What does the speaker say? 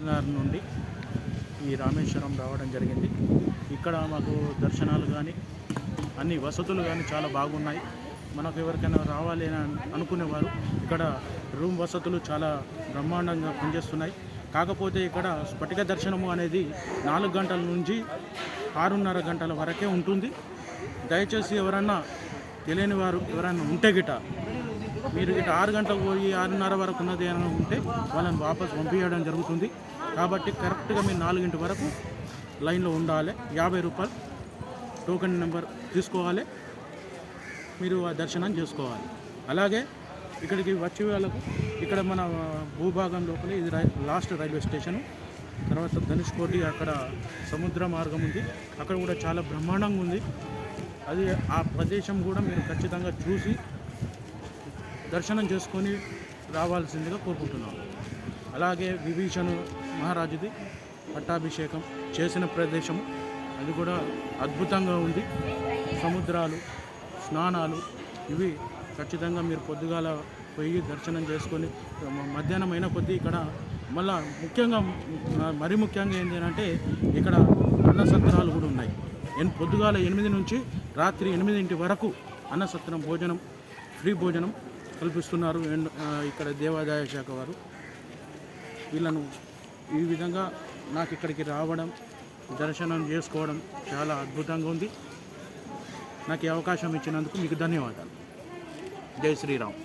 నగర్ నుండి ఈ రామేశ్వరం రావడం జరిగింది. ఇక్కడ మాకు దర్శనాలు కానీ అన్ని వసతులు కానీ చాలా బాగున్నాయి. మనకు ఎవరికైనా రావాలి అని అనుకునేవారు ఇక్కడ రూమ్ వసతులు చాలా బ్రహ్మాండంగా పనిచేస్తున్నాయి. కాకపోతే ఇక్కడ స్ఫటిక దర్శనము అనేది 4 గంటల నుంచి 6:30 గంటల వరకే ఉంటుంది. దయచేసి ఎవరన్నా తెలియని వారు ఎవరైనా ఉంటే గిట మీరు ఇటు 6 గంటలకు పోయి 6:30 వరకు ఉన్నది అని ఉంటే వాళ్ళని వాపస్ పంపించడం జరుగుతుంది. కాబట్టి కరెక్ట్గా మీరు 4 వరకు లైన్లో ఉండాలి. 50 రూపాయలు టోకెన్ నెంబర్ తీసుకోవాలి. మీరు ఆ దర్శనం చేసుకోవాలి. అలాగే ఇక్కడికి వచ్చే వాళ్ళకు ఇక్కడ మన భూభాగం లోపల ఇది లాస్ట్ రైల్వే స్టేషను. తర్వాత ధనుష్కోటి అక్కడ సముద్ర మార్గం ఉంది. అక్కడ కూడా చాలా బ్రహ్మాండంగా ఉంది. అది ఆ ప్రదేశం కూడా మీరు ఖచ్చితంగా చూసి దర్శనం చేసుకొని రావాల్సిందిగా కోరుకుంటున్నాం. అలాగే విభీషణు మహారాజుది పట్టాభిషేకం చేసిన ప్రదేశం అది కూడా అద్భుతంగా ఉంది. సముద్రాలు, స్నానాలు ఇవి ఖచ్చితంగా మీరు పొద్దుగాల పోయి దర్శనం చేసుకొని మధ్యాహ్నం అయిన కొద్దీ ఇక్కడ మళ్ళా మరీ ముఖ్యంగా ఏంటి అంటే ఇక్కడ అన్నసత్రాలు కూడా ఉన్నాయి. పొద్దుగాల 8 నుంచి రాత్రి 8 వరకు అన్నసత్రం భోజనం ఫ్రీ భోజనం కల్పిస్తున్నారు ఇక్కడ దేవాదాయ శాఖ వారు. వీళ్ళను ఈ విధంగా నాకు ఇక్కడికి రావడం దర్శనం చేసుకోవడం చాలా అద్భుతంగా ఉంది. నాకు ఈ అవకాశం ఇచ్చినందుకు మీకు ధన్యవాదాలు. జై శ్రీరామ్.